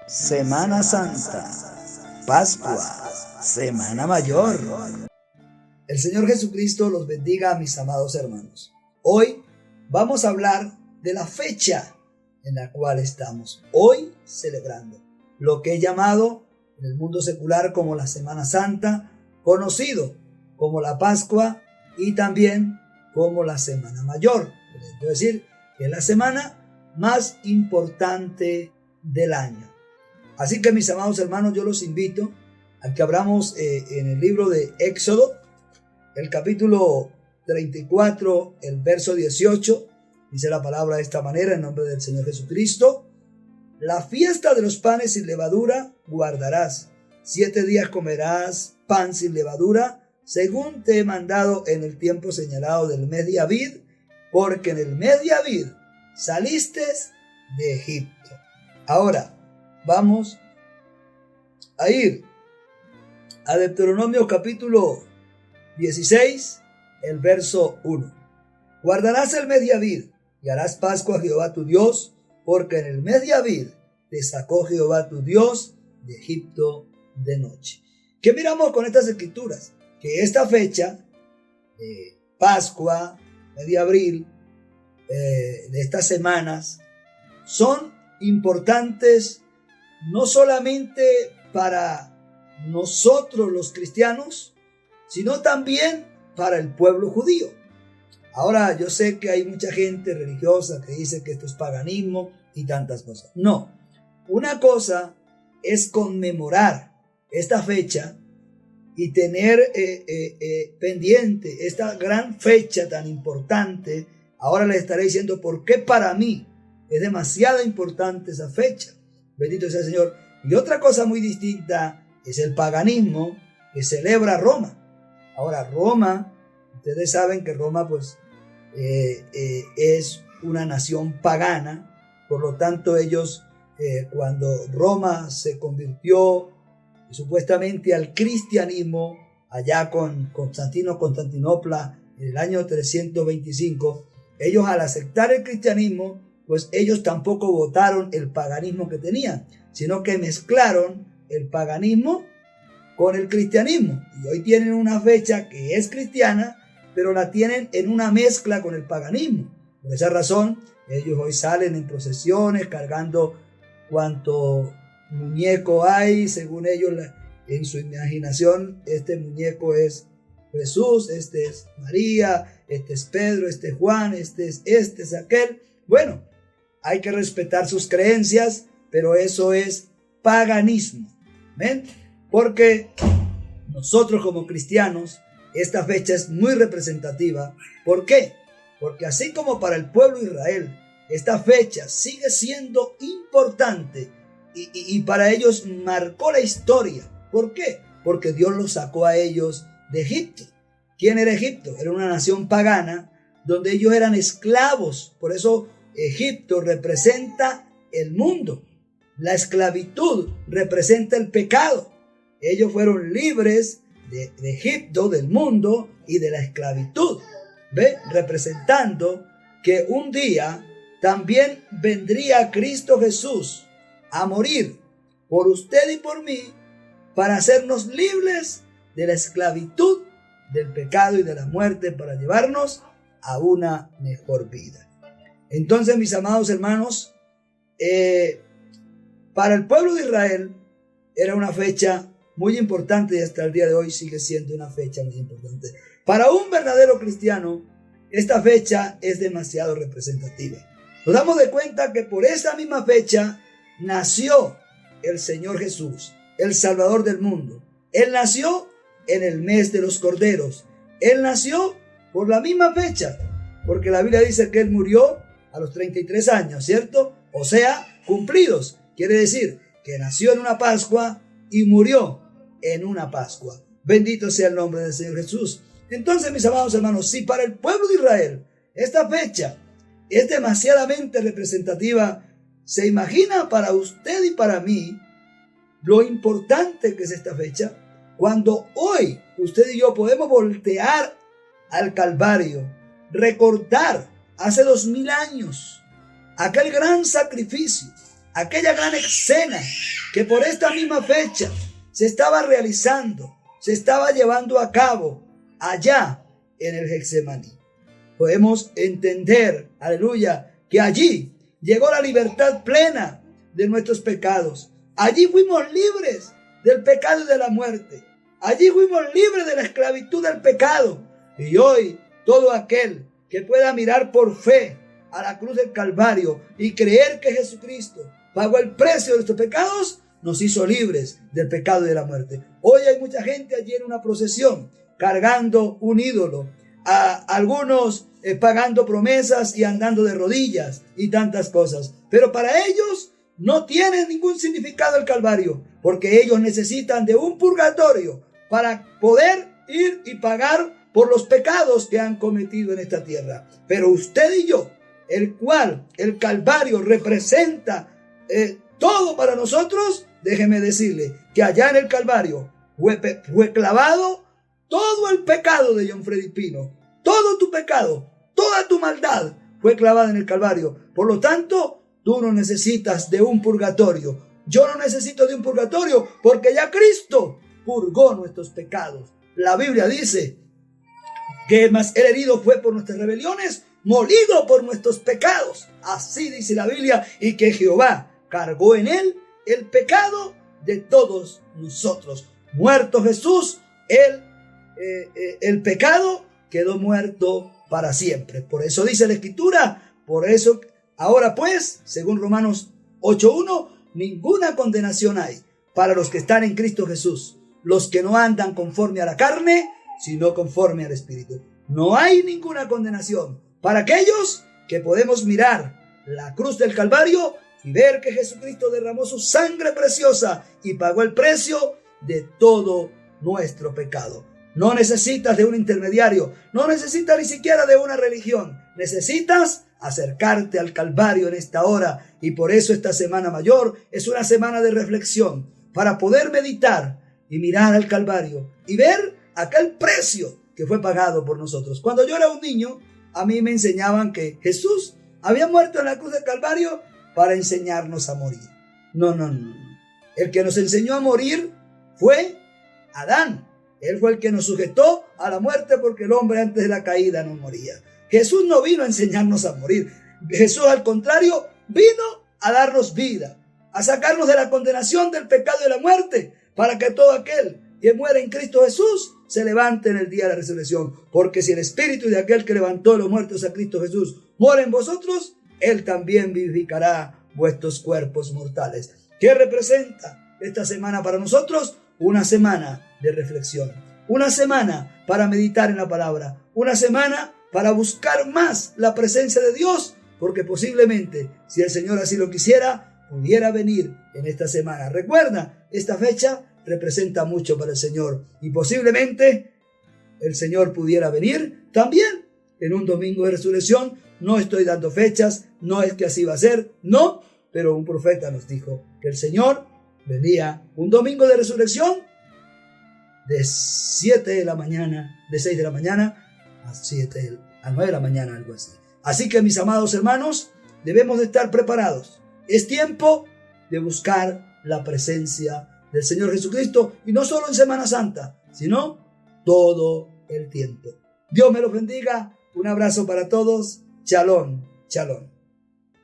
Semana Santa, Pascua, Semana Mayor. El Señor Jesucristo los bendiga, mis amados hermanos. Hoy vamos a hablar de la fecha en la cual estamos hoy celebrando lo que es llamado en el mundo secular como la Semana Santa, conocido como la Pascua y también como la Semana Mayor. Es decir, que es la semana más importante del año. Así que, mis amados hermanos, yo los invito a que abramos en el libro de Éxodo, el capítulo 34, el verso 18, dice la palabra de esta manera, en nombre del Señor Jesucristo: la fiesta de los panes sin levadura guardarás, 7 días comerás pan sin levadura, según te he mandado en el tiempo señalado del mes de Abib, porque en el mes de Abib saliste de Egipto. Ahora, vamos a ir a Deuteronomio capítulo 16, el verso 1. Guardarás el mes de Abib y harás Pascua a Jehová tu Dios, porque en el mes de Abib te sacó Jehová tu Dios de Egipto de noche. ¿Qué miramos con estas escrituras? Que esta fecha de Pascua, mes de abril, de estas semanas, son importantes no solamente para nosotros los cristianos, sino también para el pueblo judío. Ahora, yo sé que hay mucha gente religiosa que dice que esto es paganismo y tantas cosas. No, una cosa es conmemorar esta fecha y tener pendiente esta gran fecha tan importante. Ahora les estaré diciendo por qué para mí es demasiado importante esa fecha. Bendito sea el Señor. Y otra cosa muy distinta es el paganismo que celebra Roma. Ahora, Roma, ustedes saben que Roma pues es una nación pagana. Por lo tanto, ellos cuando Roma se convirtió supuestamente al cristianismo allá con Constantinopla en el año 325, ellos al aceptar el cristianismo, pues ellos tampoco votaron el paganismo que tenían, sino que mezclaron el paganismo con el cristianismo. Y hoy tienen una fecha que es cristiana, pero la tienen en una mezcla con el paganismo. Por esa razón, ellos hoy salen en procesiones cargando cuanto muñeco hay, según ellos en su imaginación. Este muñeco es Jesús, este es María, este es Pedro, este es Juan, este es aquel. Bueno, hay que respetar sus creencias, pero eso es paganismo. ¿Ven? Porque nosotros como cristianos, esta fecha es muy representativa. ¿Por qué? Porque así como para el pueblo de Israel, esta fecha sigue siendo importante y para ellos marcó la historia. ¿Por qué? Porque Dios los sacó a ellos de Egipto. ¿Quién era Egipto? Era una nación pagana donde ellos eran esclavos. Por eso Egipto representa el mundo. La esclavitud representa el pecado. Ellos fueron libres de Egipto, del mundo y de la esclavitud. ¿Ve? Representando que un día también vendría Cristo Jesús a morir por usted y por mí para hacernos libres de la esclavitud, del pecado y de la muerte, para llevarnos a una mejor vida. Entonces, mis amados hermanos, para el pueblo de Israel era una fecha muy importante y hasta el día de hoy sigue siendo una fecha muy importante. Para un verdadero cristiano, esta fecha es demasiado representativa. Nos damos de cuenta que por esa misma fecha nació el Señor Jesús, el Salvador del mundo. Él nació en el mes de los corderos. Él nació por la misma fecha, porque la Biblia dice que Él murió a los 33 años, ¿cierto? O sea, cumplidos. Quiere decir que nació en una Pascua y murió en una Pascua. Bendito sea el nombre del Señor Jesús. Entonces, mis amados hermanos, si para el pueblo de Israel esta fecha es demasiadamente representativa, ¿se imagina para usted y para mí lo importante que es esta fecha? Cuando hoy usted y yo podemos voltear al Calvario, recordar hace 2000 años aquel gran sacrificio, aquella gran escena que por esta misma fecha se estaba realizando, se estaba llevando a cabo allá en el Getsemaní. Podemos entender, aleluya, que allí llegó la libertad plena de nuestros pecados. Allí fuimos libres del pecado y de la muerte. Allí fuimos libres de la esclavitud del pecado. Y hoy todo aquel que pueda mirar por fe a la cruz del Calvario y creer que Jesucristo pagó el precio de nuestros pecados, nos hizo libres del pecado y de la muerte. Hoy hay mucha gente allí en una procesión cargando un ídolo, a algunos pagando promesas y andando de rodillas y tantas cosas. Pero para ellos no tiene ningún significado el Calvario, porque ellos necesitan de un purgatorio para poder ir y pagar por los pecados que han cometido en esta tierra. Pero usted y yo, el cual el Calvario representa todo para nosotros, déjeme decirle que allá en el Calvario fue clavado todo el pecado de John Freddy Pino, todo tu pecado, toda tu maldad fue clavada en el Calvario. Por lo tanto, tú no necesitas de un purgatorio. Yo no necesito de un purgatorio porque ya Cristo purgó nuestros pecados. La Biblia dice que más el herido fue por nuestras rebeliones, molido por nuestros pecados. Así dice la Biblia, y que Jehová cargó en él el pecado de todos nosotros. Muerto Jesús, el pecado quedó muerto para siempre. Por eso dice la Escritura, por eso ahora pues, según Romanos 8:1, ninguna condenación hay para los que están en Cristo Jesús, los que no andan conforme a la carne, sino conforme al Espíritu. No hay ninguna condenación para aquellos que podemos mirar la cruz del Calvario y ver que Jesucristo derramó su sangre preciosa y pagó el precio de todo nuestro pecado. No necesitas de un intermediario, no necesitas ni siquiera de una religión. Necesitas acercarte al Calvario en esta hora, y por eso esta Semana Mayor es una semana de reflexión para poder meditar y mirar al Calvario y ver aquel precio que fue pagado por nosotros. Cuando yo era un niño, a mí me enseñaban que Jesús había muerto en la cruz del Calvario para enseñarnos a morir. No. El que nos enseñó a morir fue Adán. Él fue el que nos sujetó a la muerte, porque el hombre antes de la caída no moría. Jesús no vino a enseñarnos a morir. Jesús, al contrario, vino a darnos vida, a sacarnos de la condenación del pecado y de la muerte, para que todo aquel que muere en Cristo Jesús se levante en el día de la resurrección. Porque si el espíritu de aquel que levantó de los muertos a Cristo Jesús mora en vosotros, Él también vivificará vuestros cuerpos mortales. ¿Qué representa esta semana para nosotros? Una semana de reflexión, una semana para meditar en la palabra, una semana para buscar más la presencia de Dios, porque posiblemente, si el Señor así lo quisiera, pudiera venir en esta semana. Recuerda, esta fecha representa mucho para el Señor, y posiblemente el Señor pudiera venir también en un domingo de resurrección. No estoy dando fechas, no es que así va a ser, no, pero un profeta nos dijo que el Señor venía un domingo de resurrección de 7 de la mañana, de 6 de la mañana a 9 de la mañana, algo así. Así que, mis amados hermanos, debemos de estar preparados. Es tiempo de buscar la presencia del Señor Jesucristo, y no solo en Semana Santa, sino todo el tiempo. Dios me los bendiga. Un abrazo para todos. Shalom, shalom.